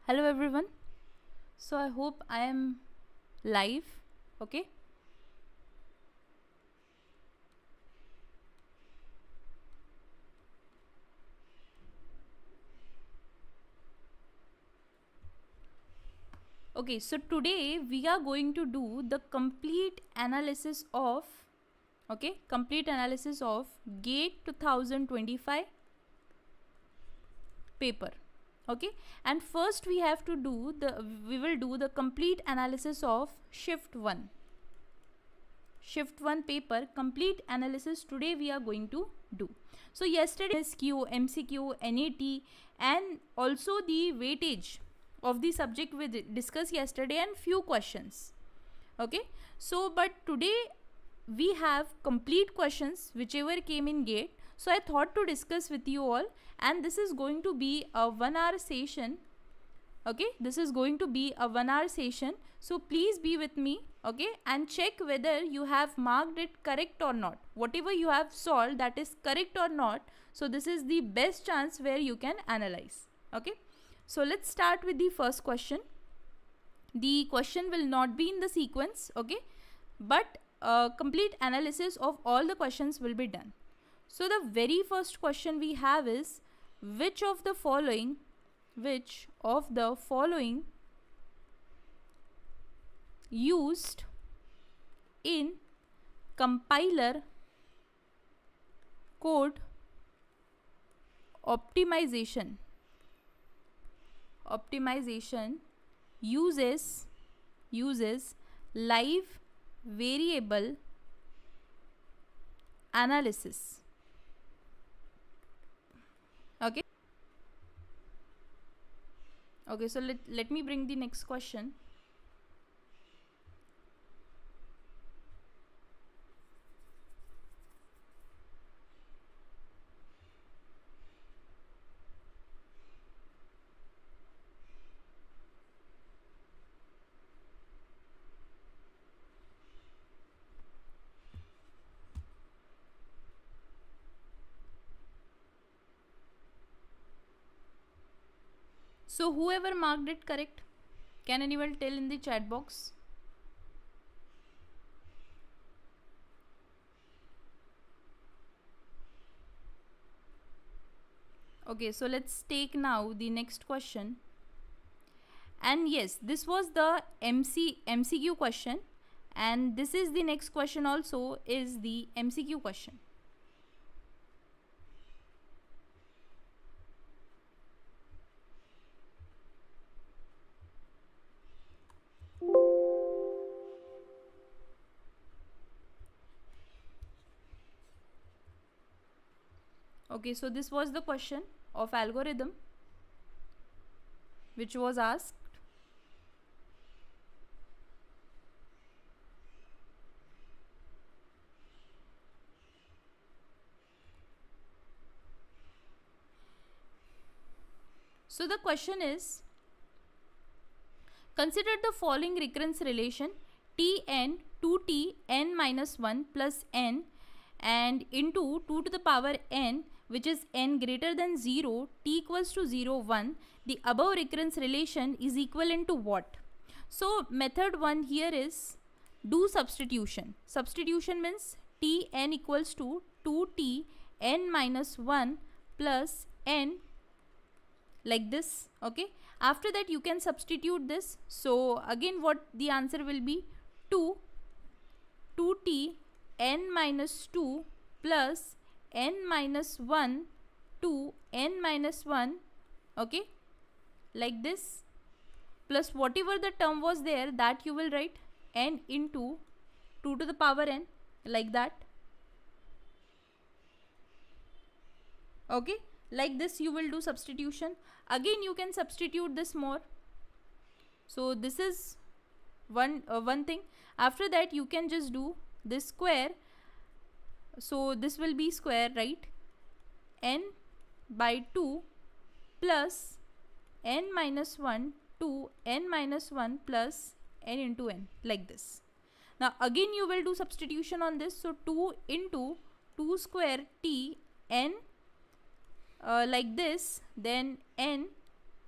Hello everyone. So I hope I am live. Okay. Okay, so today we are going to do the complete analysis of GATE 2025 paper. Okay, and first we will do the complete analysis of shift 1 paper. Complete analysis today we are going to do. So yesterday SQ, MCQ, NAT and also the weightage of the subject we discussed yesterday and few questions. Okay, so but today we have complete questions whichever came in GATE. So I thought to discuss with you all, and this is going to be a 1 hour session. Okay, this is going to be a 1 hour session, so please be with me. Okay, and check whether you have marked it correct or not. Whatever you have solved, that is correct or not. So this is the best chance where you can analyze. Okay, so let's start with the first question. The question will not be in the sequence, okay, but complete analysis of all the questions will be done. So the very first question we have is, which of the following used in compiler code optimization uses live variable analysis. Okay, so let me bring the next question. So whoever marked it correct, can anyone tell in the chat box? Okay, so let's take now the next question. And yes, this was the MCQ question, and this is the next question also is the MCQ question. Okay, so this was the question of algorithm which was asked. So the question is, consider the following recurrence relation Tn 2t n minus 1 plus n and into 2 to the power n, which is n greater than 0, t equals to 0, 1. The above recurrence relation is equivalent to what? So method 1 here is do substitution. Substitution means Tn equals to 2t n minus 1 plus n, like this. Okay, after that you can substitute this. So again what the answer will be, 2t n minus 2 plus n minus 1 to n minus 1, okay, like this, plus whatever the term was there that you will write n into 2 to the power n, like that. Okay, like this you will do substitution. Again you can substitute this more. So this is one thing. After that you can just do this square. So this will be square, right? N by 2 plus n minus 1 to n minus 1 plus n into n, like this. Now again you will do substitution on this. So 2 into 2 square t n, like this, then n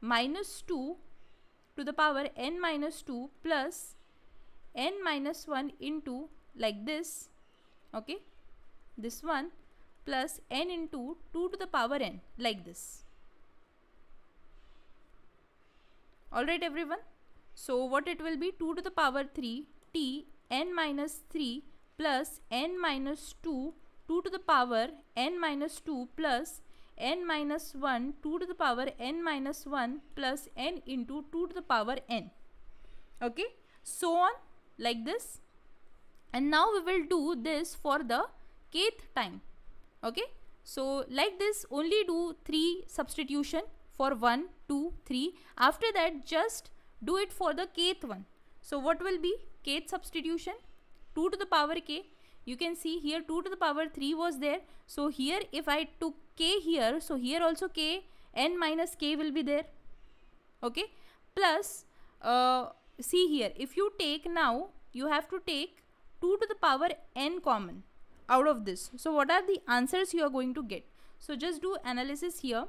minus 2 to the power n minus 2 plus n minus 1 into like this, okay, this one plus n into 2 to the power n, like this. Alright everyone, so what it will be, 2 to the power 3 t n minus 3 plus n minus 2 2 to the power n minus 2 plus n minus 1 2 to the power n minus 1 plus n into 2 to the power n, okay, so on like this. And now we will do this for the kth time, okay. So like this, only do 3 substitution for 1, 2, 3. After that just do it for the kth one. So what will be kth substitution? 2 to the power k. You can see here 2 to the power 3 was there. So here if I took k here, so here also k, n minus k will be there, okay. Plus see here, if you take now, you have to take 2 to the power n common out of this. So what are the answers you are going to get? So just do analysis here,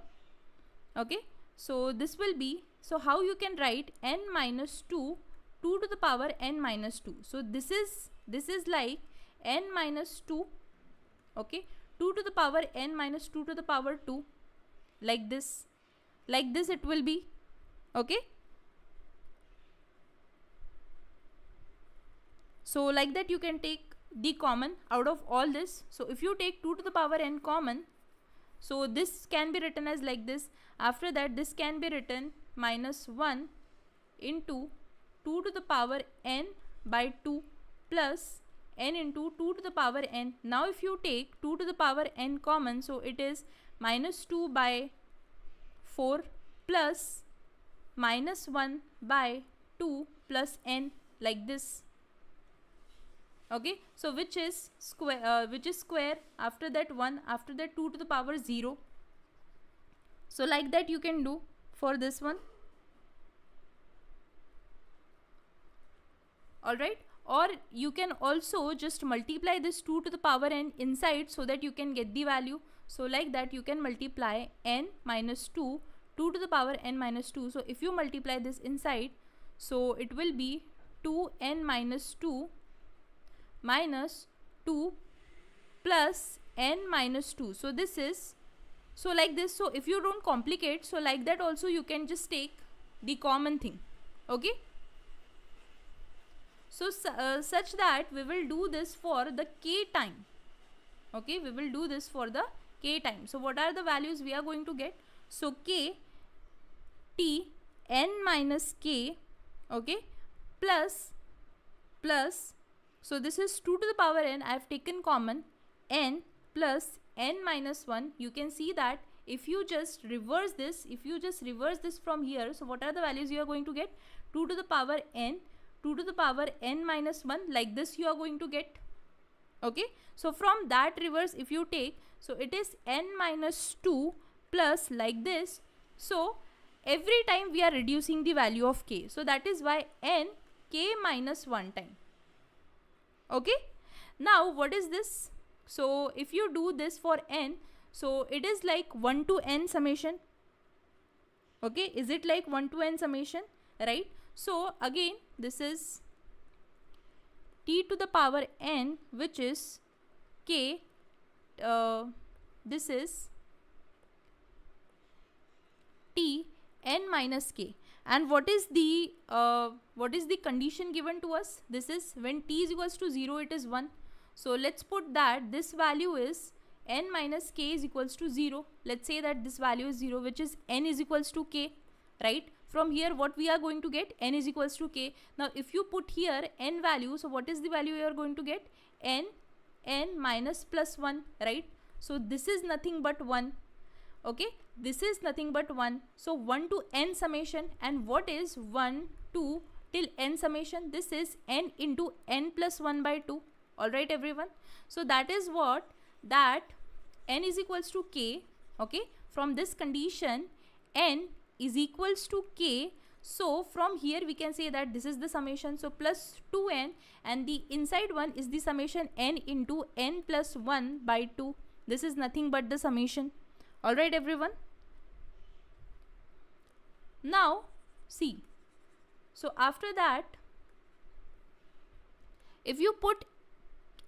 okay. So this will be, so how you can write n minus 2 2 to the power n minus 2. So this is like n minus 2, okay, 2 to the power n minus 2 to the power 2, like this it will be, okay. So like that you can take the common out of all this. So if you take 2 to the power n common, so this can be written as like this. After that this can be written minus 1 into 2 to the power n by 2 plus n into 2 to the power n. Now if you take 2 to the power n common, so it is minus 2 by 4 plus minus 1 by 2 plus n, like this, okay. So which is square, after that 1, after that 2 to the power 0. So like that you can do for this one, alright. Or you can also just multiply this 2 to the power n inside so that you can get the value. So like that you can multiply n minus 2 2 to the power n minus 2. So if you multiply this inside, so it will be 2n minus 2 minus 2 plus n minus 2. So this is, so like this. So if you don't complicate, so like that also you can just take the common thing, okay. So such that we will do this for the k time, okay, we will do this for the k time. So what are the values we are going to get? So k t n minus k, okay, plus so this is 2 to the power n, I have taken common, n plus n minus 1. You can see that if you just reverse this, from here, so what are the values you are going to get? 2 to the power n, 2 to the power n minus 1, like this you are going to get, okay. So from that reverse if you take, so it is n minus 2 plus like this. So every time we are reducing the value of k, so that is why n k minus 1 time, okay. Now what is this? So if you do this for n, so it is like 1 to n summation, okay. Is it like 1 to n summation, right? So again this is t to the power n, which is k, this is t n minus k. And what is the condition given to us? This is when t is equals to 0, it is 1. So let's put that this value is n minus k is equals to 0. Let's say that this value is 0, which is n is equals to k, right? From here what we are going to get? N is equals to k. Now if you put here n value, so what is the value you are going to get? n minus plus 1, right? So this is nothing but 1, okay. This is nothing but 1. So 1 to n summation. And what is 1 to till n summation? This is n into n plus 1 by 2. Alright everyone. So that is what, that n is equals to k, okay. From this condition n is equals to k. So from here we can say that this is the summation. So plus 2n, and the inside one is the summation n into n plus 1 by 2. This is nothing but the summation. Alright everyone. Now see, So after that, if you put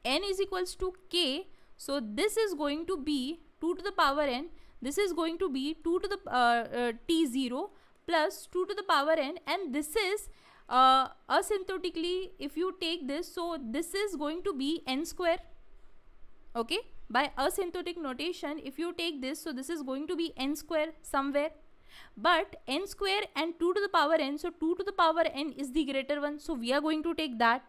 n is equals to k, so this is going to be 2 to the power n, this is going to be 2 to the t0 plus 2 to the power n, and this is asymptotically, if you take this, so this is going to be n square. Okay, by asymptotic notation, if you take this, so this is going to be n square somewhere, but n square and 2 to the power n, so 2 to the power n is the greater one, so we are going to take that.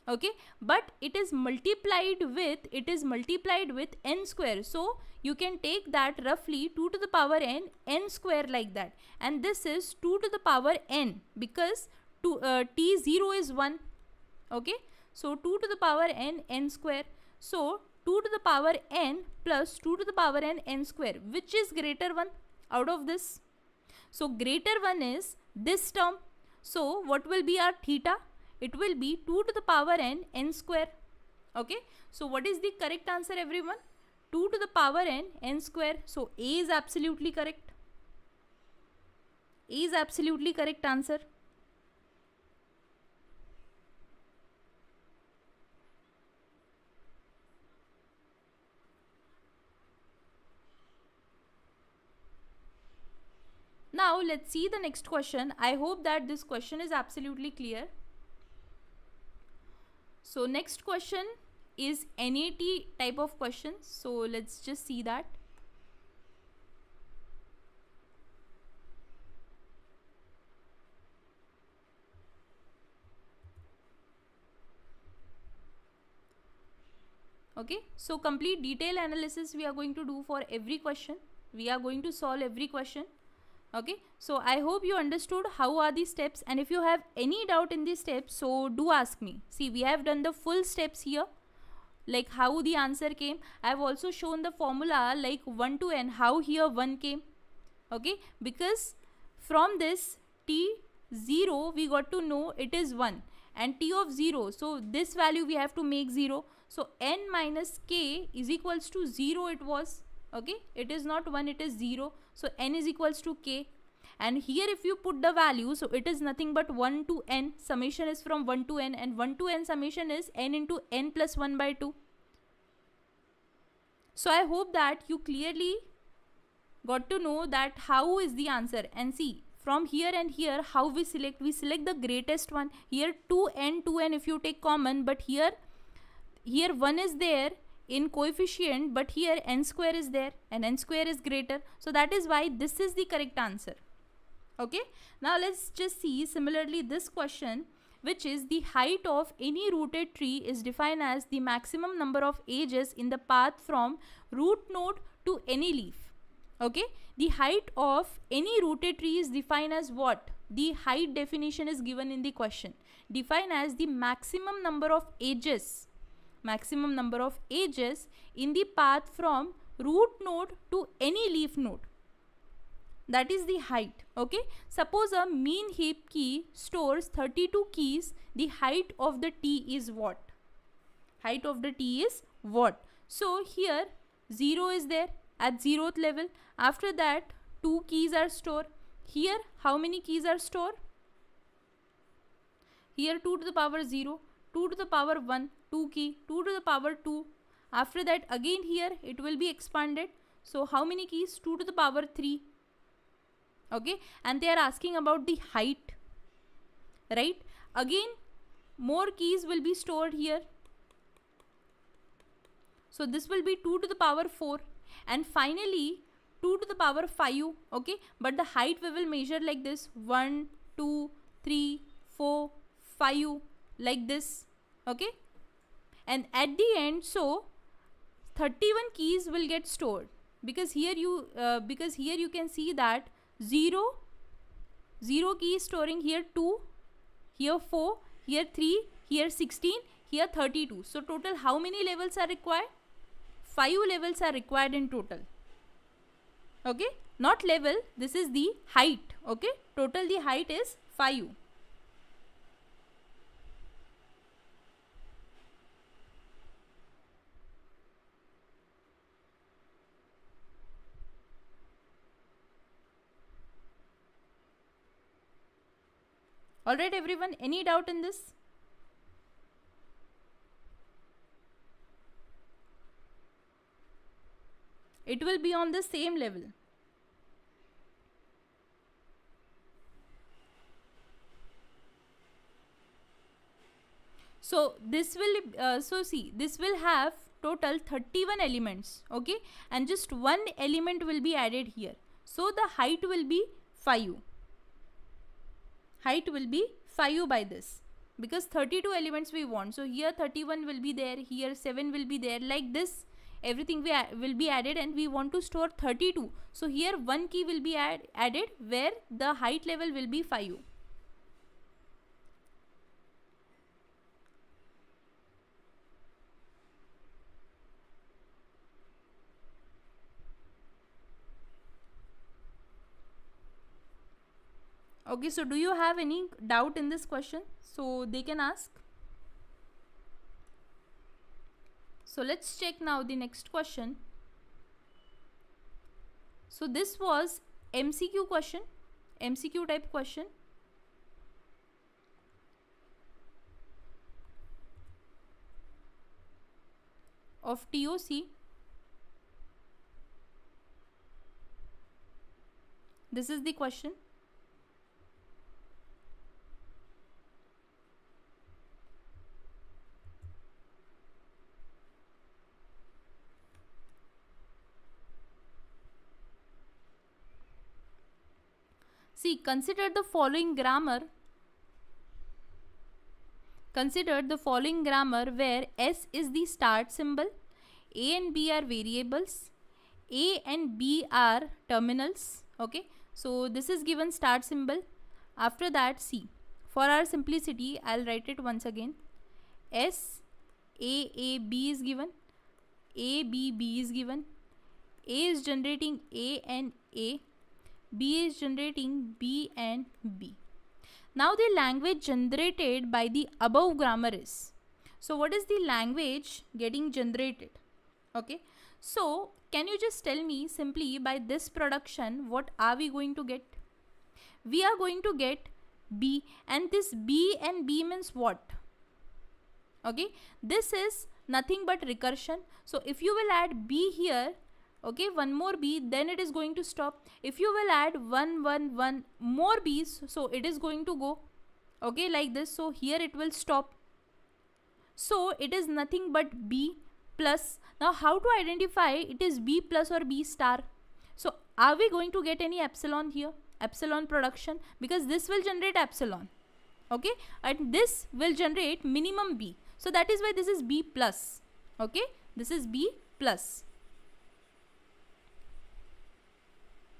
Okay, but it is multiplied with n square, so you can take that roughly 2 to the power n square like that, and this is 2 to the power n because t0 is 1. Okay, so 2 to the power n square, so 2 to the power n plus 2 to the power n square, which is greater one out of this? So greater one is this term, so what will be our theta? It will be 2 to the power n square. Okay, so what is the correct answer, everyone? 2 to the power n square. So A is absolutely correct. A is absolutely correct answer. Now let's see the next question. I hope that this question is absolutely clear. So next question is NAT type of questions. So let's just see that. Okay, so complete detail analysis we are going to do for every question. We are going to solve every question. Okay, so I hope you understood how are the steps, and if you have any doubt in these steps, so do ask me. See, we have done the full steps here, like how the answer came. I have also shown the formula like 1 to n, how here 1 came. Okay, because from this t0 we got to know it is 1 and t of 0, so this value we have to make 0. So n minus k is equals to 0 it was. Okay, it is not 1, it is 0. So n is equals to k, and here if you put the value, so it is nothing but 1 to n, summation is from 1 to n, and 1 to n summation is n into n plus 1 by 2. So I hope that you clearly got to know that how is the answer. And see, from here and here how we select the greatest one. Here 2n if you take common, but here 1 is there in coefficient, but here n square is there and n square is greater, so that is why this is the correct answer. Okay, now let's just see similarly this question, which is the height of any rooted tree is defined as the maximum number of edges in the path from root node to any leaf. Okay, the height of any rooted tree is defined as what? The height definition is given in the question. Define as the maximum number of edges in the path from root node to any leaf node. That is the height. Okay, suppose a Min-heap key stores 32 keys. The height of the T is what? Height of the T is what? So here 0 is there at 0th level. After that 2 keys are stored. Here how many keys are stored? Here 2 to the power 0, 2 to the power 1, 2 key, 2 to the power 2. After that again here it will be expanded. So how many keys? 2 to the power 3. Okay, and they are asking about the height, right? Again more keys will be stored here. So this will be 2 to the power 4, and finally 2 to the power 5. Okay, but the height we will measure like this: 1, 2, 3, 4, 5, like this. Okay, and at the end, so 31 keys will get stored, because here you can see that 0 key is storing here 2, here 4, here 3, here 16, here 32. So total how many levels are required? 5 levels are required in total. Okay, not level, this is the height. Okay, total the height is 5. Alright everyone, any doubt in this? It will be on the same level. So this will, this will have total 31 elements, okay, and just one element will be added here. So the height will be 5. Height will be 5 by this, because 32 elements we want. So here 31 will be there, here 7 will be there, like this everything will be added, and we want to store 32. So here one key will be added where the height level will be 5. Okay, so do you have any doubt in this question? So they can ask. So let's check now the next question. So this was MCQ question, MCQ type question. Of TOC. This is the question. See, consider the following grammar. Consider the following grammar where S is the start symbol, A and B are variables, A and B are terminals. Okay, so this is given start symbol. After that, see, for our simplicity, I'll write it once again. S, A, B is given, A, B is given, A is generating A and A, B is generating B and B. Now the language generated by the above grammar is. So what is the language getting generated? Okay. So can you just tell me simply by this production what are we going to get? We are going to get B, and this B and B means what? Okay. This is nothing but recursion. So if you will add B here, okay, one more B, then it is going to stop. If you will add one more B's, so it is going to go, okay, like this. So here it will stop. So it is nothing but B plus. Now how to identify it is B plus or B star? So are we going to get any epsilon here? Epsilon production, because this will generate epsilon, okay, and this will generate minimum B. So that is why this is B plus, okay, this is B plus.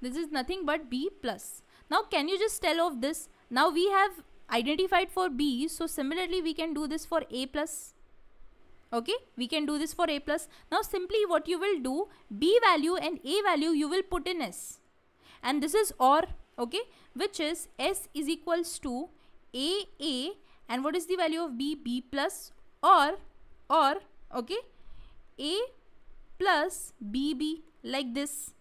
This is nothing but B plus. Now can you just tell of this? Now we have identified for B, so similarly we can do this for A plus. Okay, we can do this for A plus. Now simply what you will do, B value and A value you will put in S. And this is OR, okay, which is S is equals to A, and what is the value of B? B plus, or, okay, A plus B, like this.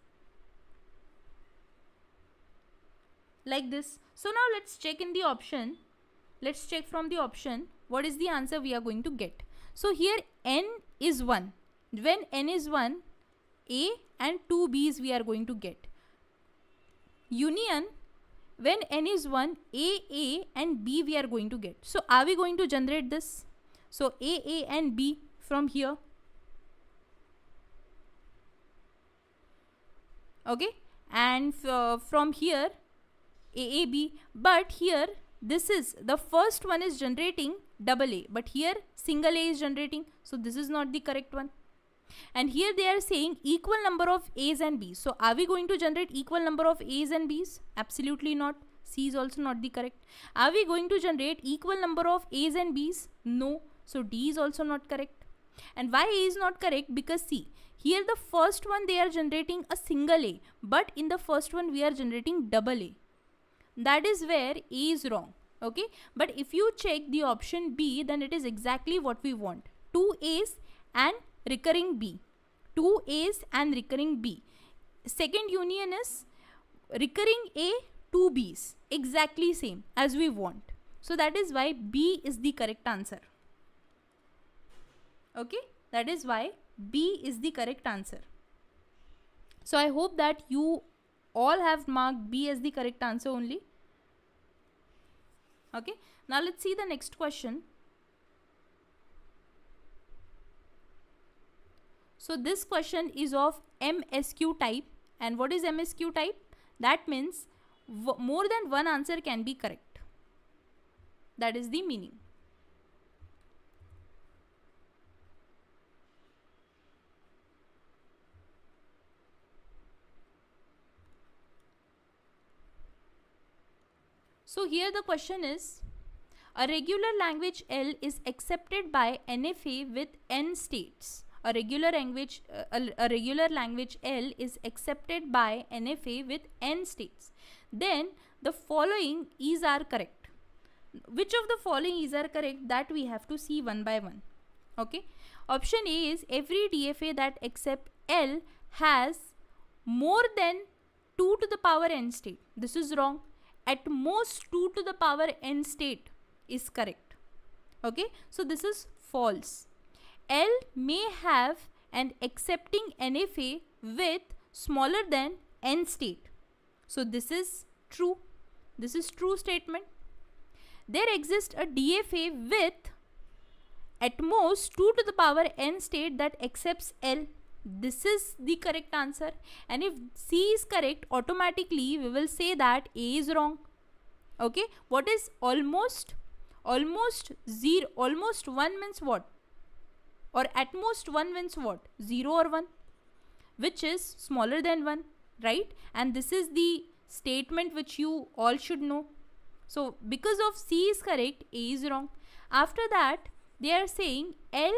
Like this. So now let's check in the option. Let's check from the option what is the answer we are going to get. So here n is 1. When n is 1, A and 2 B's we are going to get. Union, when n is 1, A and B we are going to get. So are we going to generate this? So A and B from here. Okay, and from here AAB, but here this is the first one is generating double A, but here single A is generating, so this is not the correct one. And here they are saying equal number of A's and B's. So are we going to generate equal number of A's and B's? Absolutely not. C is also not the correct. Are we going to generate equal number of A's and B's? No. So D is also not correct. And why A is not correct? Because see, here the first one they are generating a single A, but in the first one we are generating double A. That is where A is wrong, okay. But if you check the option B, then it is exactly what we want. 2 A's and recurring B. 2 A's and recurring B. Second union is recurring A, 2 B's. Exactly same as we want. So that is why B is the correct answer. Okay, that is why B is the correct answer. So I hope that you all have marked B as the correct answer only. Okay, now let's see the next question. So this question is of MSQ type, and what is MSQ type? That means more than one answer can be correct. That is the meaning. So here the question is, a regular language L is accepted by NFA with N states. A regular language L is accepted by NFA with N states. Then the following E's are correct. Which of the following E's are correct? That we have to see one by one. Okay. Option A is every DFA that accepts L has more than 2 to the power n state. This is wrong. At most 2 to the power n state is correct. Okay. So this is false. L may have an accepting NFA with smaller than n state. So this is true. This is true statement. There exists a DFA with at most 2 to the power n state that accepts L. This is the correct answer. And if C is correct, automatically we will say that A is wrong. Okay. What is almost? Almost 0. Almost 1 means what? Or at most 1 means what? 0 or 1, which is smaller than 1, right? And this is the statement which you all should know. So because of C is correct, A is wrong. After that, they are saying L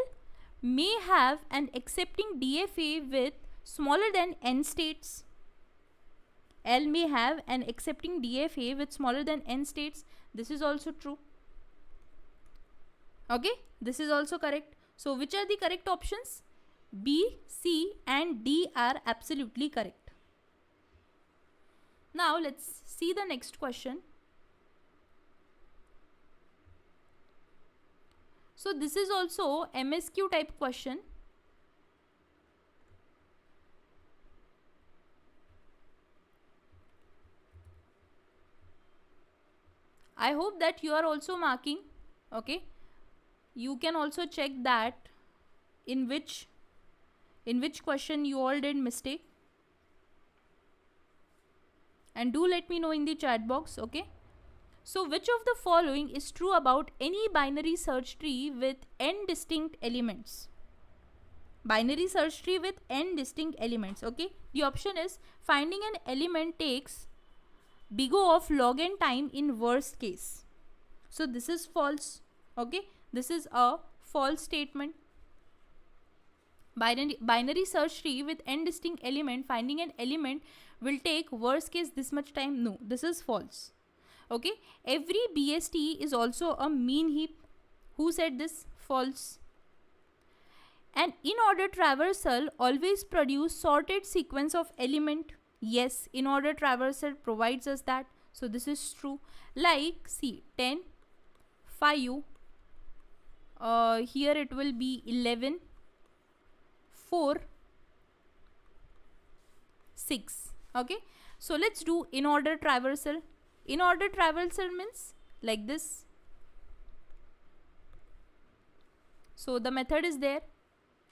may have an accepting DFA with smaller than n states. L may have an accepting DFA with smaller than n states. This is also true. Okay, this is also correct. So which are the correct options? B, C and D are absolutely correct. Now let's see the next question. So this is also MSQ type question. I hope that you are also marking. Okay. You can also check that in which question you all did mistake. And do let me know in the chat box. Okay. So which of the following is true about any binary search tree with n distinct elements? Binary search tree with n distinct elements. Okay. The option is finding an element takes big O of log n time in worst case. So this is false. Okay. This is a false statement. Binary search tree with n distinct element, finding an element will take worst case this much time. No, this is false. Okay. Every BST is also a mean heap. Who said this? False. An in-order traversal always produce sorted sequence of element. Yes, in-order traversal provides us that. So this is true. Like, see, 10, 5, here it will be 11, 4, 6. Okay. So let's do in-order traversal. In-order traversal means like this. So the method is there.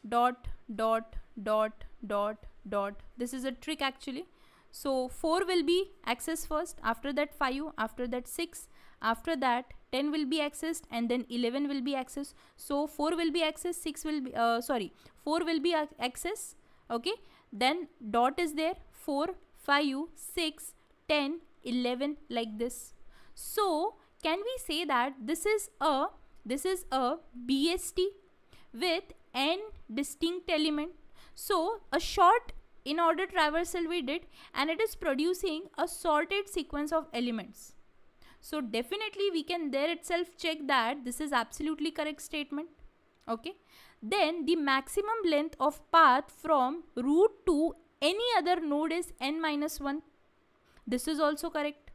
Dot, dot, dot, dot, dot. This is a trick actually. So 4 will be accessed first, after that 5, after that 6, after that 10 will be accessed, and then 11 will be accessed. So 4 will be accessed, 6 will be 4 will be accessed. Okay. Then dot is there, 4, 5, 6, 10, 11, like this. So can we say that this is a BST with n distinct element? So a short in-order traversal we did, and it is producing a sorted sequence of elements. So definitely we can there itself check that this is absolutely correct statement. Okay. Then the maximum length of path from root to any other node is n minus 1. This is also correct.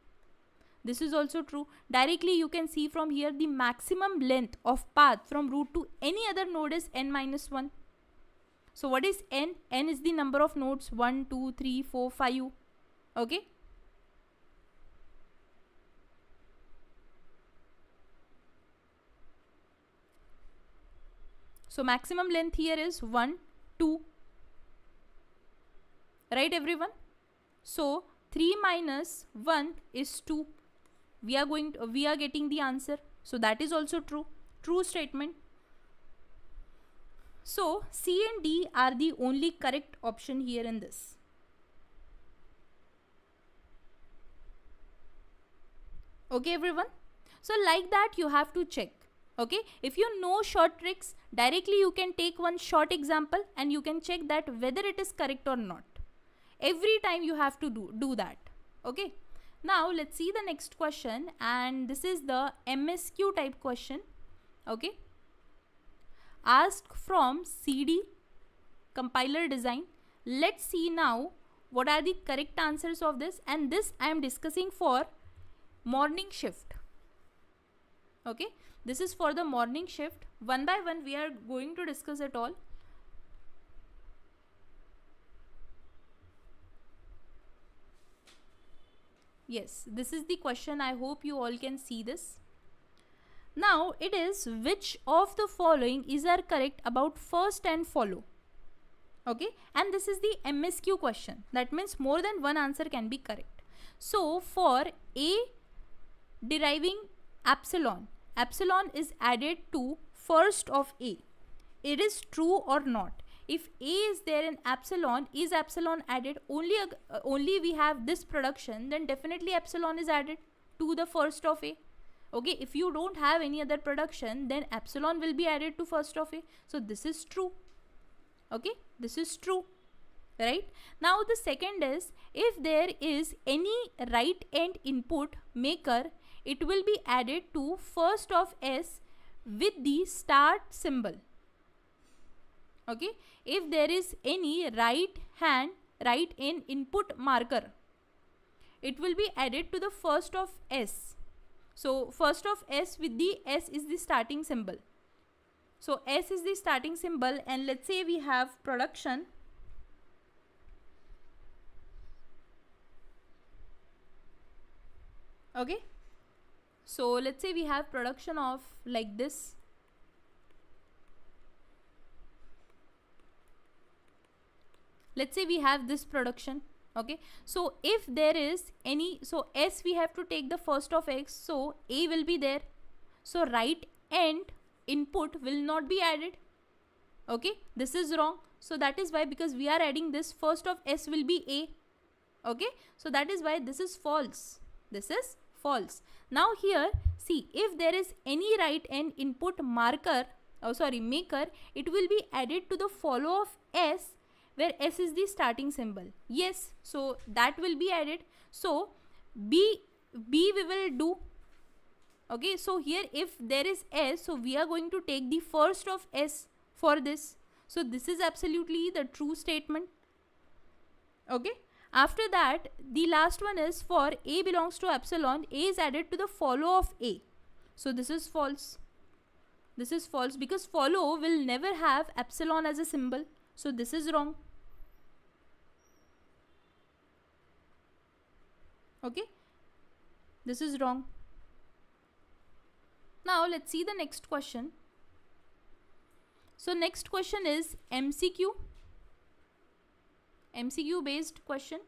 This is also true. Directly you can see from here the maximum length of path from root to any other node is n minus 1. So what is n? N is the number of nodes 1, 2, 3, 4, 5. Okay. So maximum length here is 1, 2. Right everyone? So 3 minus 1 is 2. We are getting the answer. So that is also true. True statement. So C and D are the only correct option here in this. Okay everyone? So like that you have to check. Okay, if you know short tricks, directly you can take one short example and you can check that whether it is correct or not. Every time you have to do that. Okay, now let's see the next question, and this is the MSQ type question. Okay, asked from CD compiler design. Let's see now what are the correct answers of this, and this I am discussing for morning shift. Okay, this is for the morning shift. One by one we are going to discuss it all. Yes, this is the question. I hope you all can see this. Now it is, which of the following is are correct about first and follow? Okay, and this is the MSQ question. That means more than one answer can be correct. So for A deriving epsilon, epsilon is added to first of A. It is true or not? If A is there in epsilon, is epsilon added? Only we have this production, then definitely epsilon is added to the first of A. Okay, if you don't have any other production, then epsilon will be added to first of A. So this is true. Okay, this is true. Right? Now the second is, if there is any right end input maker, it will be added to first of S with the start symbol. Okay, if there is any right end input marker, it will be added to the first of S. So first of S with the S is the starting symbol. So S is the starting symbol, and let's say we have production. Okay, so let's say we have production of like this. Let's say we have this production. Okay, so if there is any, so S we have to take the first of X, so A will be there. So right end input will not be added. Okay, this is wrong. So that is why, because we are adding this, first of S will be A. Okay, so that is why this is false. This is false. Now here, see, if there is any right end input marker, maker, it will be added to the follow of S, where S is the starting symbol. Yes, so that will be added. So B we will do. Okay, so here if there is S, so we are going to take the first of S for this. So this is absolutely the true statement. Okay, after that the last one is, for A belongs to epsilon, A is added to the follow of A. So this is false. This is false, because follow will never have epsilon as a symbol. So this is wrong. Okay, this is wrong. Now let's see the next question. So next question is MCQ based question.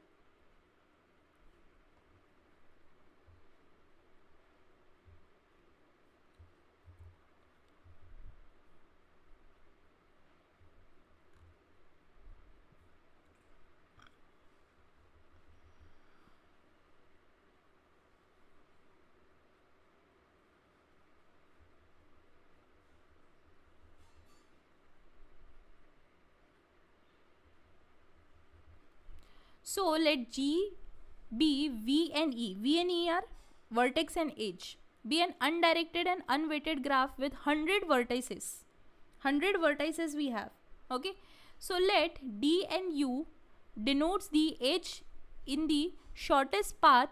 So let G be V and E. V and E are vertex and edge. Be an undirected and unweighted graph with 100 vertices. 100 vertices we have. Okay. So let D and U denotes the edge in the shortest path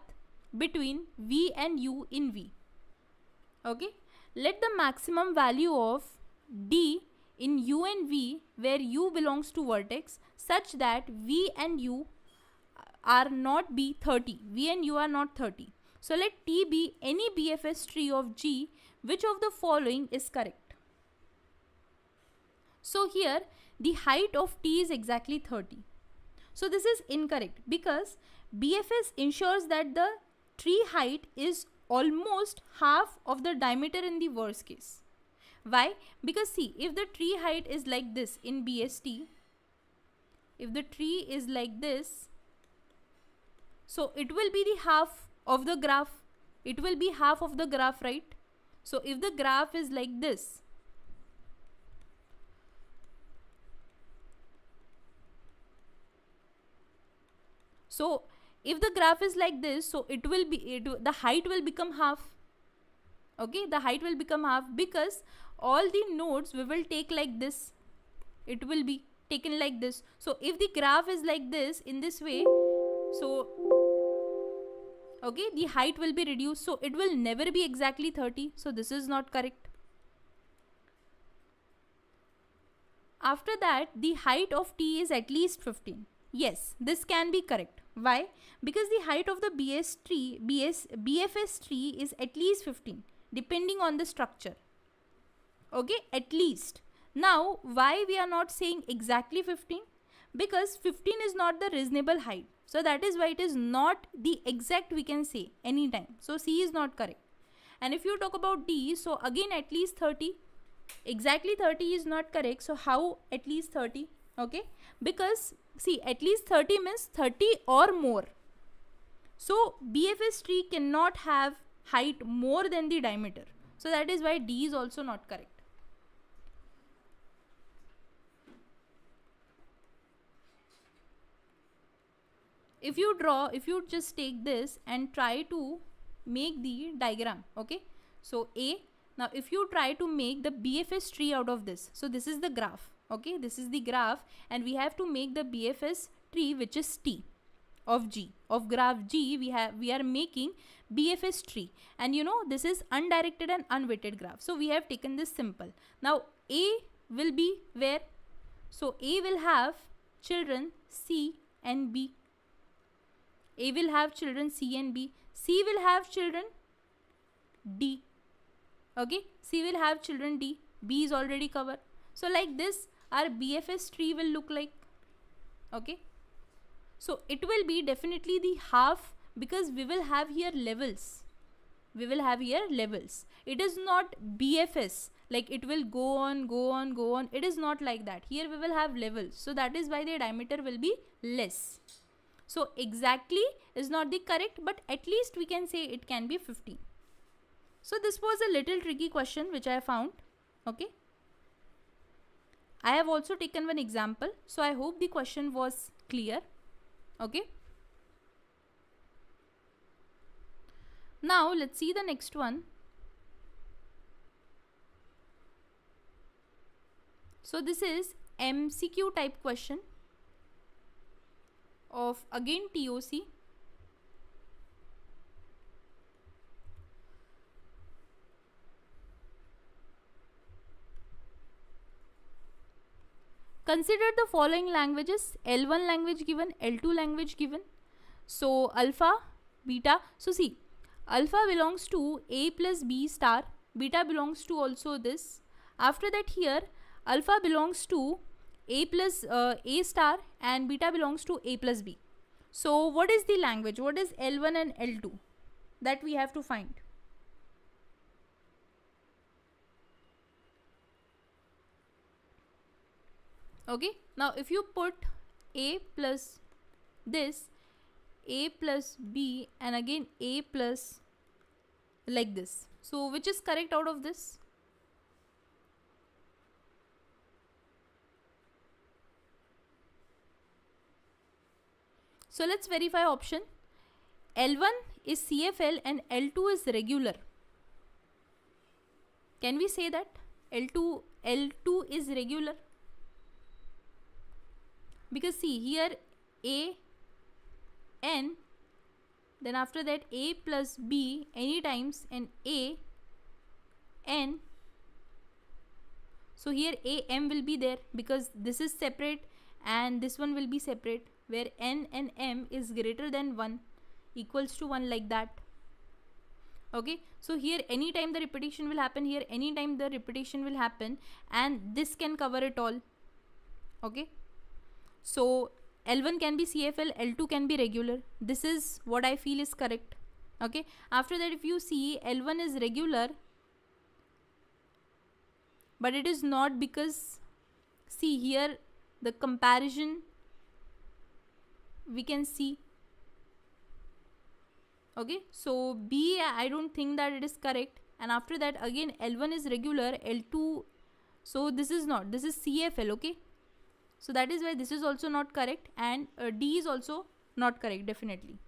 between V and U in V. Okay, let the maximum value of D in U and V, where U belongs to vertex, such that V and U are not be 30. V and U are not 30. So let T be any BFS tree of G. Which of the following is correct? So here the height of T is exactly 30. So this is incorrect because BFS ensures that the tree height is almost half of the diameter in the worst case. Why? Because see, if the tree height is like this in BST, if the tree is like this, so it will be the half of the graph. It will be half of the graph, right? So if the graph is like this, so if the graph is like this, so it will be, the height will become half. Okay, the height will become half because all the nodes we will take like this. It will be taken like this. So if the graph is like this in this way, so okay, the height will be reduced. So it will never be exactly 30. So this is not correct. After that, the height of T is at least 15. Yes, this can be correct. Why? Because the height of the BFS tree is at least 15, depending on the structure. Okay, at least. Now, why we are not saying exactly 15? Because 15 is not the reasonable height. So that is why it is not the exact we can say anytime. So C is not correct. And if you talk about D, so again at least 30. Exactly 30 is not correct. So how at least 30? Okay, because see, at least 30 means 30 or more. So BFS tree cannot have height more than the diameter. So that is why D is also not correct. If you just take this and try to make the diagram, okay, so A, now if you try to make the BFS tree out of this, so this is the graph, okay, this is the graph, and we have to make the BFS tree, which is T of G, of graph G. We are making BFS tree, and you know this is undirected and unweighted graph, so we have taken this simple. Now A will be where? So A will have children C and B. A will have children C and B. C will have children D. Okay, C will have children D. B is already covered. So like this our BFS tree will look like. Okay, so it will be definitely the half, because we will have here levels. We will have here levels. It is not BFS like it will go on, go on, go on. It is not like that. Here we will have levels. So that is why the diameter will be less. So exactly is not the correct, but at least we can say it can be 15. So this was a little tricky question which I found. Okay, I have also taken one example, so I hope the question was clear. Okay, now let's see the next one. So this is MCQ type question of again TOC. Consider the following languages: L1 language given, L2 language given. So alpha, beta. So see, alpha belongs to A plus B star, beta belongs to also this. After that here, alpha belongs to A plus A star and beta belongs to A plus B. So what is the language? What is L1 and L2? That we have to find. Okay, now if you put A plus this, A plus B, and again A plus like this, so which is correct out of this? So let's verify option. L1 is CFL and L2 is regular. Can we say that L2 is regular? Because see here A N then after that a plus b any times and a n. So here a m will be there because this is separate and this one will be separate, where n and m is greater than 1, equals to 1, like that. Okay, so here anytime the repetition will happen, here anytime the repetition will happen, and this can cover it all. Okay, so L1 can be CFL, L2 can be regular. This is what I feel is correct. Okay, after that if you see, L1 is regular, but it is not, because see here the comparison we can see. Okay, so B, I don't think that it is correct. And after that again L1 is regular, L2, so this is not, this is CFL. Okay, so that is why this is also not correct, and D is also not correct, definitely.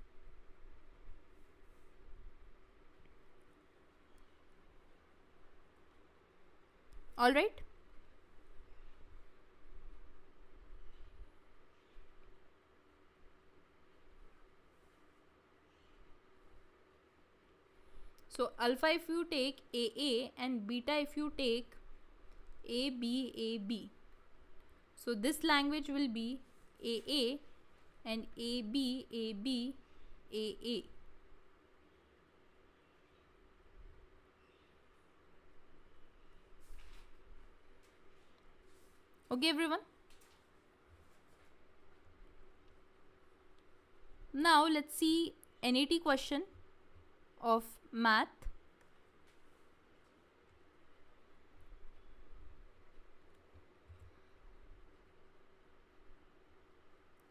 All right. So alpha if you take AA and beta if you take AB. So this language will be AA and AB, AA. Okay, everyone. Now let's see NAT question of math.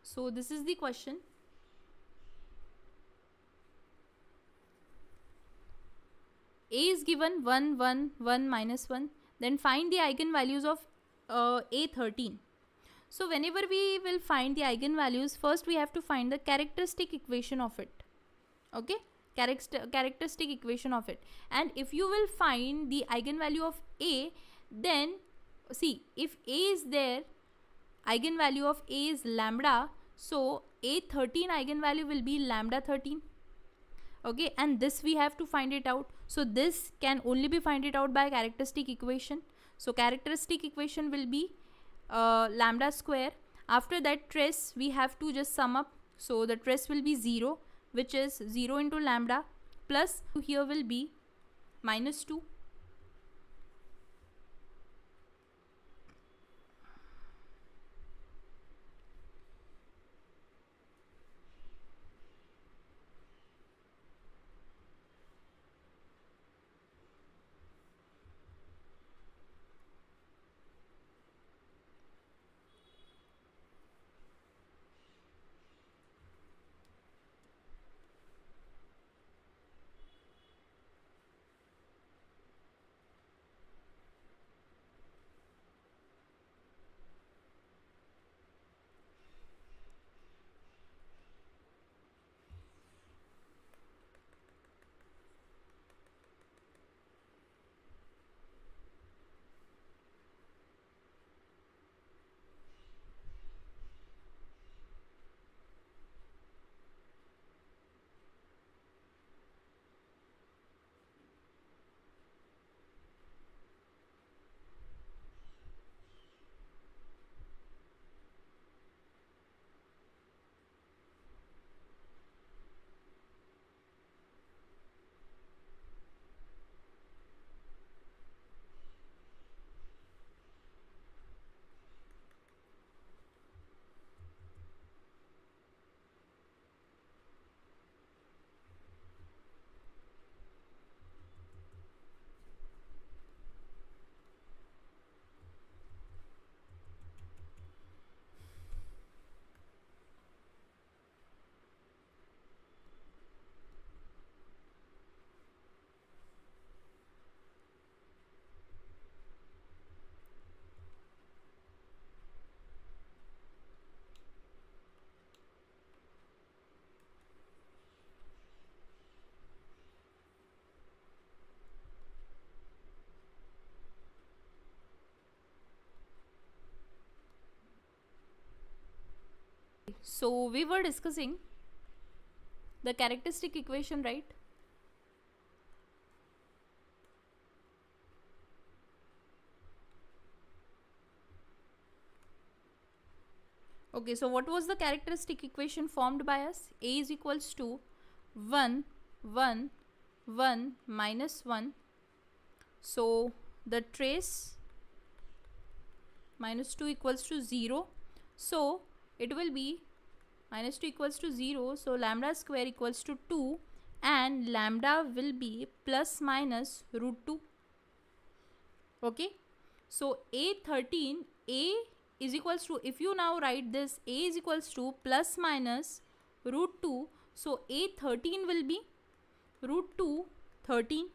So this is the question. A is given 1, 1, 1, minus 1. Then find the eigenvalues of A13. So whenever we will find the eigenvalues, first we have to find the characteristic equation of it. Okay, characteristic equation of it. And if you will find the eigenvalue of A, then see, if A is there, eigenvalue of A is lambda, so A13 eigenvalue will be lambda 13. Okay, and this we have to find it out. So this can only be find it out by characteristic equation. So characteristic equation will be lambda square. After that trace we have to just sum up. So the trace will be 0, which is 0 into lambda, plus here will be minus 2. So we were discussing the characteristic equation, right? Okay, so what was the characteristic equation formed by us? A is equals to 1, 1, 1 minus 1. So the trace minus 2 equals to 0. So it will be minus 2 equals to 0. So lambda square equals to 2 and lambda will be plus minus root 2. Okay. So A13, A is equals to, if you now write this, A is equals to plus minus root 2. So A13 will be root 2 13.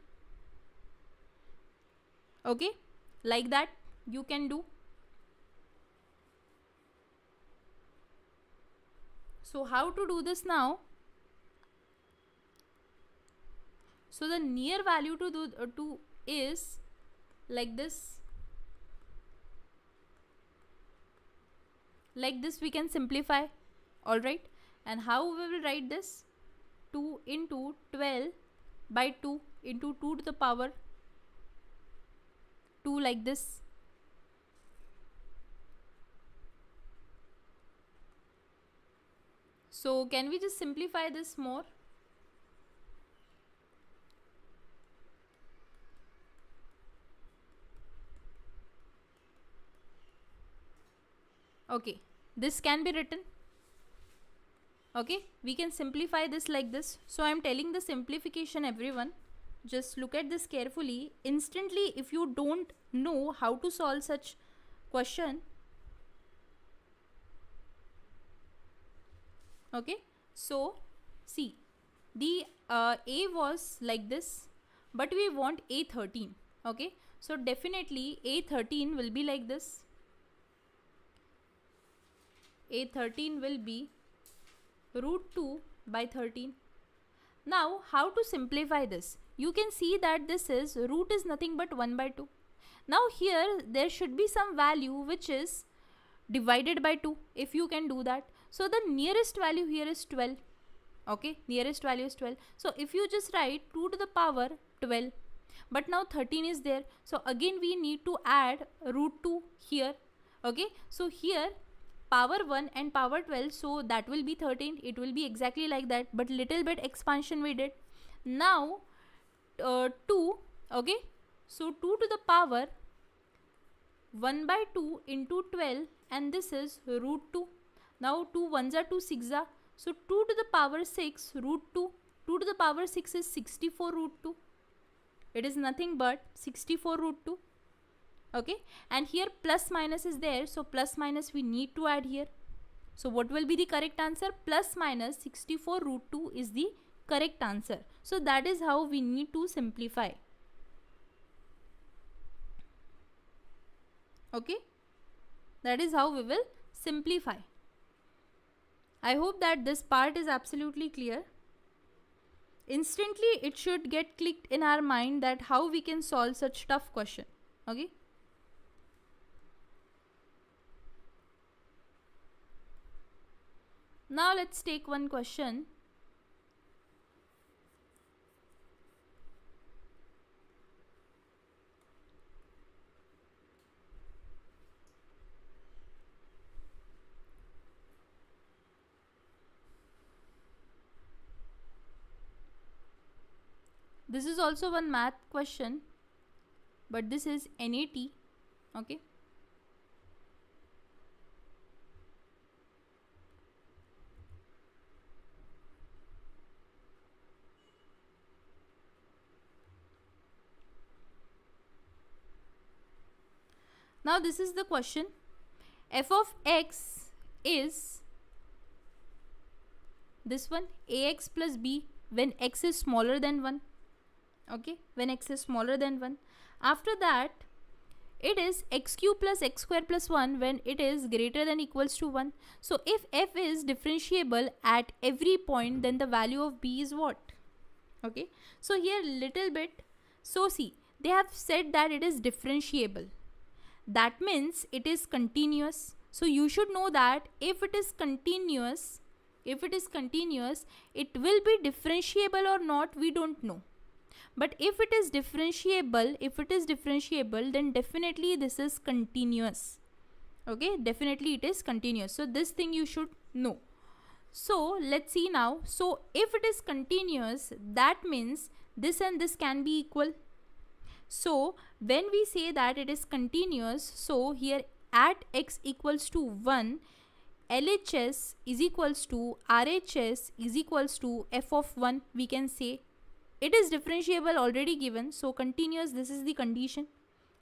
Okay, like that you can do. So how to do this now? So the near value to is like this. Like this we can simplify. Alright, and how we will write this? 2 into 12 by 2 into 2 to the power 2, like this. So can we just simplify this more? Okay, this can be written. Okay, we can simplify this like this. So I am telling the simplification, everyone. Just look at this carefully. Instantly, if you don't know how to solve such question. Okay, so see, the A was like this, but we want A13. Okay, so definitely A13 will be like this. A13 will be root 2 by 13. Now how to simplify this? You can see that this is root is nothing but 1 by 2. Now here there should be some value which is divided by 2, if you can do that. So the nearest value here is 12. Okay, nearest value is 12. So if you just write 2 to the power 12, but now 13 is there. So again we need to add root 2 here. Okay, so here power 1 and power 12, so that will be 13. It will be exactly like that, but little bit expansion we did. Now 2, okay, so 2 to the power 1 by 2 into 12, and this is root 2. Now 2 ones are 2, 6 are, so 2 to the power 6 root 2. 2 to the power 6 is 64 root 2. It is nothing but 64 root 2. Okay, and here plus minus is there, so plus minus we need to add here. So what will be the correct answer? Plus minus 64 root 2 is the correct answer. So that is how we need to simplify. Okay, that is how we will simplify. I hope that this part is absolutely clear. Instantly it should get clicked in our mind that how we can solve such tough question. Okay. Now let's take one question. This is also one math question, but this is NAT. Okay. Now this is the question. F of x is this one, ax plus b, when x is smaller than 1. Okay, when x is smaller than 1. After that, it is x cube plus x square plus 1 when it is greater than equals to 1. So if f is differentiable at every point, then the value of b is what? Okay, so here little bit. So see, they have said that it is differentiable. That means it is continuous. So you should know that if it is continuous, if it is continuous, it will be differentiable or not, we don't know. But if it is differentiable, then definitely this is continuous. Okay, definitely it is continuous. So this thing you should know. So let's see now. So if it is continuous, that means this and this can be equal. So when we say that it is continuous, so here at x equals to 1, LHS is equals to RHS is equals to f of 1, we can say. It is differentiable already given, so continuous, this is the condition,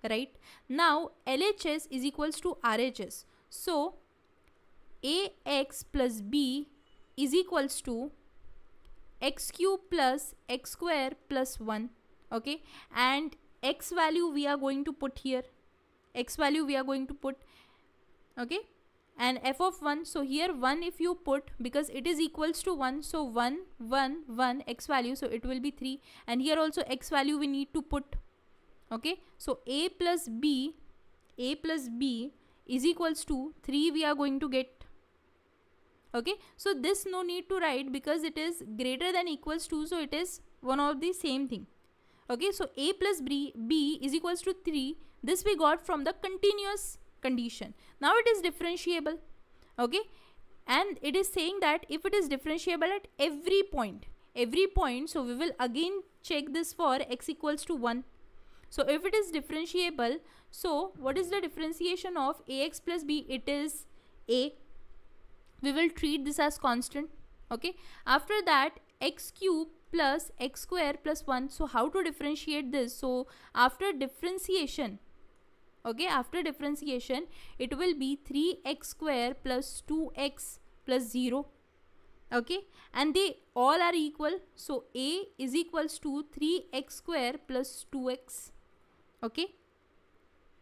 right? Now LHS is equals to RHS. So AX plus B is equals to x cube plus x square plus 1. Okay, and x value we are going to put here. Okay, and f of 1, so here 1 if you put, because it is equals to 1, so 1 1 1 x value, so it will be 3, and here also x value we need to put. Okay, so a plus b is equals to 3 we are going to get. Okay, so this no need to write because it is greater than equals to, so it is one of the same thing. Okay, so a plus b is equals to 3, this we got from the continuous condition. Now it is differentiable. Okay, and it is saying that if it is differentiable at every point, so we will again check this for x equals to 1. So if it is differentiable, so what is the differentiation of ax plus b? It is a. We will treat this as constant. Okay, after that x cube plus x square plus 1. So how to differentiate this? So after differentiation, okay, after differentiation it will be 3x square plus 2x plus 0. Okay, and they all are equal, so a is equals to 3x square plus 2x. Okay,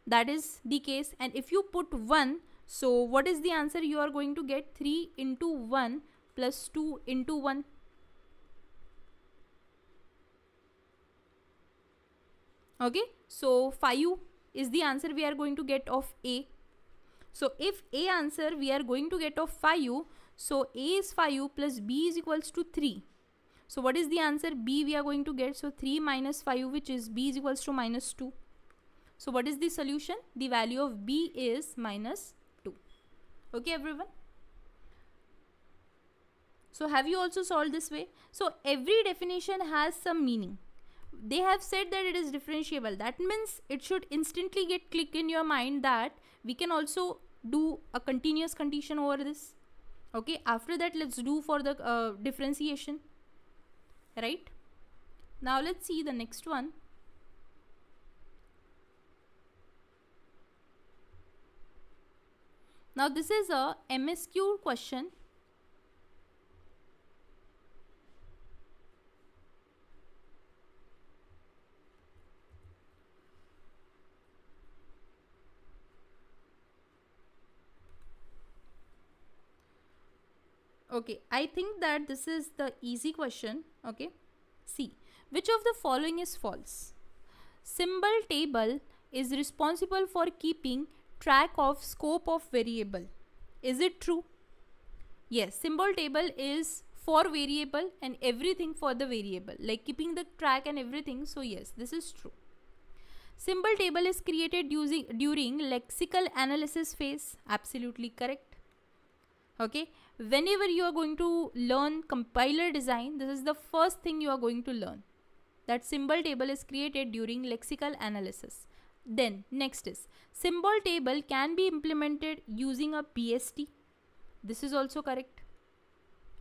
that is the case. And if you put 1, so what is the answer you are going to get? 3 into 1 plus 2 into 1. Okay, so 5 is the answer we are going to get of a. So if a answer we are going to get of 5, so a is 5 plus b is equals to 3. So what is the answer? B we are going to get, so 3 minus 5, which is b is equals to minus 2. So what is the solution? The value of b is minus 2. Okay everyone, so have you also solved this way? So every definition has some meaning. They have said that it is differentiable, that means it should instantly get click in your mind that we can also do a continuous condition over this. Okay, after that let's do for the differentiation, right? Now let's see the next one. Now this is a MSQ question. Okay, I think that this is the easy question. Okay, see, which of the following is false? Symbol table is responsible for keeping track of scope of variable. Is it true? Yes, symbol table is for variable and everything for the variable, like keeping the track and everything. So yes, this is true. Symbol table is created during lexical analysis phase. Absolutely correct. Okay, whenever you are going to learn compiler design, this is the first thing you are going to learn, that symbol table is created during lexical analysis. Then next is symbol table can be implemented using a BST. This is also correct.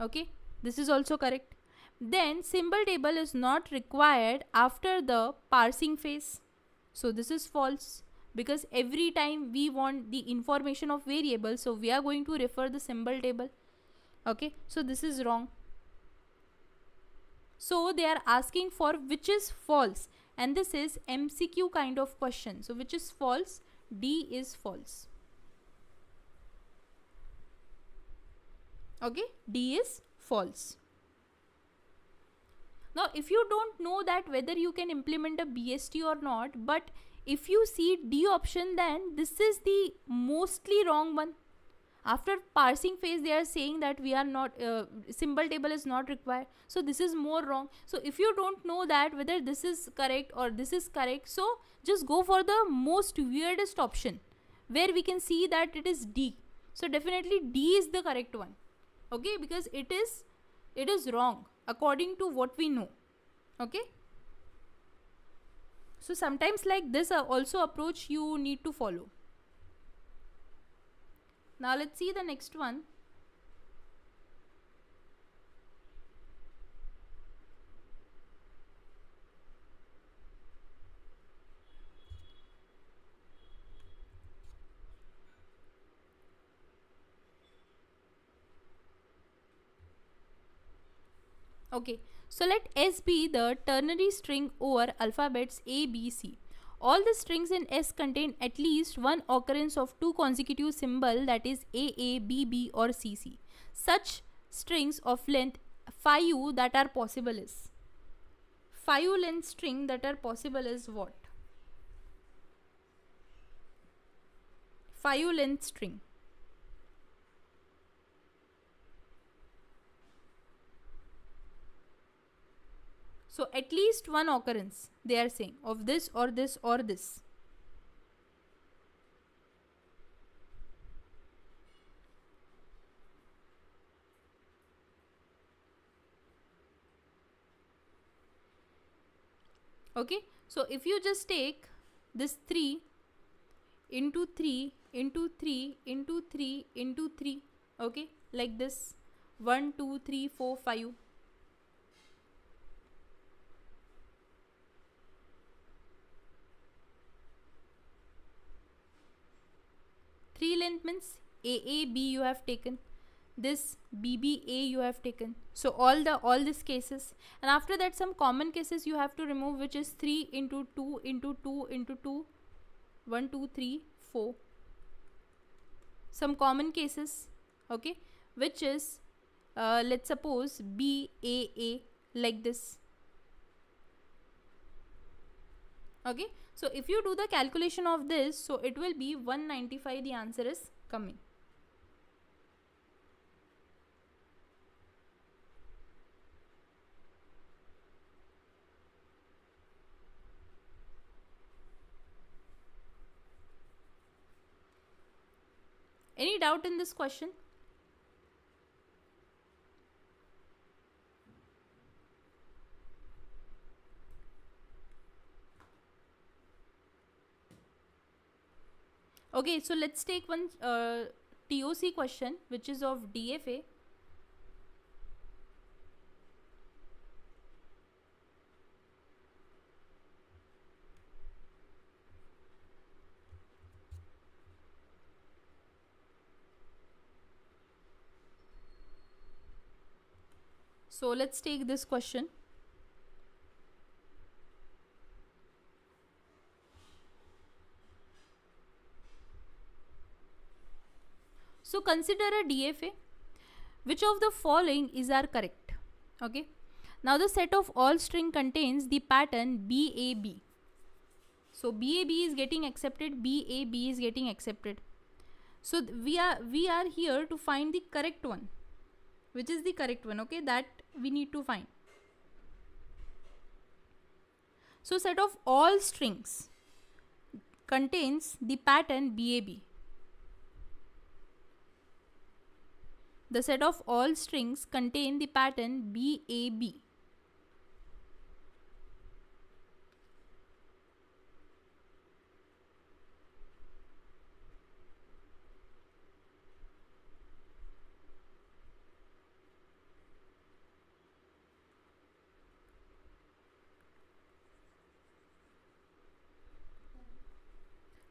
Okay, this is also correct. Then symbol table is not required after the parsing phase. So this is false, because every time we want the information of variable, so we are going to refer the symbol table. Okay, so this is wrong. So they are asking for which is false, and this is MCQ kind of question. So which is false? D is false. Okay, D is false. Now if you don't know that whether you can implement a BST or not, but if you see D option, then this is the mostly wrong one. After parsing phase, they are saying that we are not, symbol table is not required. So this is more wrong. So if you don't know that whether this is correct or this is correct, so just go for the most weirdest option where we can see that it is D. So definitely D is the correct one. Okay, because it is wrong according to what we know. Okay. So sometimes like this also approach you need to follow. Now let's see the next one. Okay, so let S be the ternary string over alphabets A, B, C. All the strings in S contain at least one occurrence of two consecutive symbols, that is AA, BB or CC. Such strings of length 5 that are possible is. 5 length string that are possible is what? 5 length string. So at least one occurrence they are saying of this or this or this. Okay, so if you just take this 3 into 3 into 3 into 3 into 3, okay, like this 1 2 3 4 5. 3 length means AAB you have taken, this BBA you have taken. So all these cases, and after that some common cases you have to remove, which is 3 into 2 into 2 into 2, 1 2 3 4. Some common cases, okay, which is let's suppose BAA, like this. Okay, so if you do the calculation of this, so it will be 195, the answer is coming. Any doubt in this question? Okay, so let's take one TOC question, which is of DFA. So let's take this question. So consider a DFA. Which of the following is are correct? Okay. Now the set of all string contains the pattern BAB. So BAB is getting accepted, BAB is getting accepted. So we are here to find the correct one. Which is the correct one? Okay, that we need to find. So set of all strings contains the pattern BAB. The set of all strings contain the pattern BAB.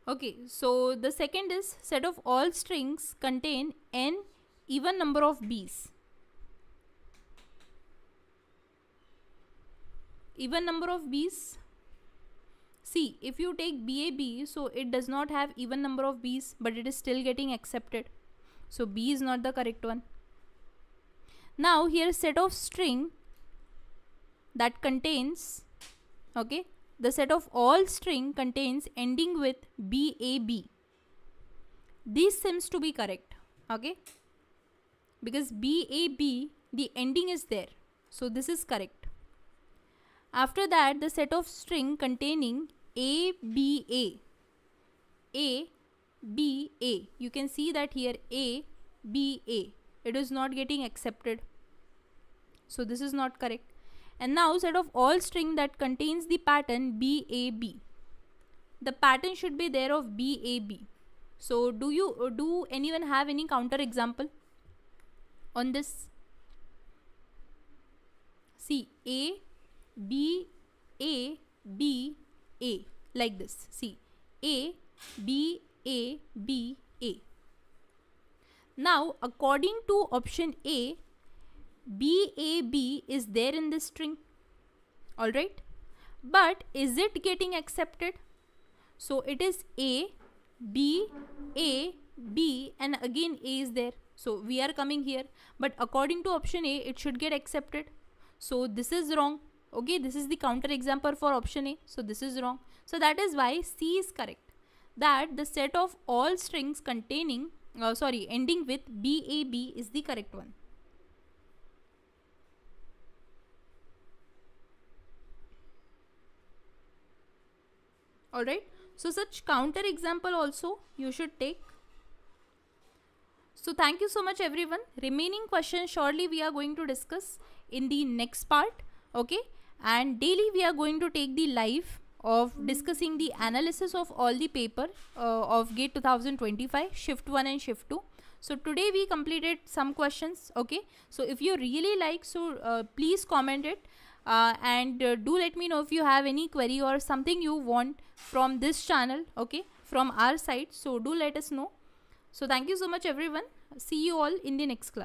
Okay, so the second is set of all strings contain n even number of B's. Even number of B's. See, if you take BAB, so it does not have even number of B's, but it is still getting accepted. So B is not the correct one. Now here set of string that contains, okay, the set of all string contains ending with BAB. This seems to be correct. Okay, because BAB, the ending is there, so this is correct. After that, the set of string containing ABA, ABA, you can see that here ABA, it is not getting accepted, so this is not correct. And now set of all string that contains the pattern BAB, the pattern should be there of BAB. So do anyone have any counter example on this? See, A, B, A, B, A, like this. See, A, B, A, B, A. Now, according to option A, BAB is there in this string. Alright. But is it getting accepted? So, it is A, B, A, B, and again A is there. So, we are coming here. But according to option A, it should get accepted. So, this is wrong. Okay, this is the counter example for option A. So, this is wrong. So, that is why C is correct. That the set of all strings containing, ending with BAB is the correct one. Alright. So, such counter example also you should take. So, thank you so much everyone. Remaining questions surely we are going to discuss in the next part. Okay. And daily we are going to take the live of discussing the analysis of all the paper of GATE 2025, shift 1 and shift 2. So, today we completed some questions. Okay. So, if you really like, so please comment it. And do let me know if you have any query or something you want from this channel, okay, from our side. So do let us know. So thank you so much everyone. See you all in the next class.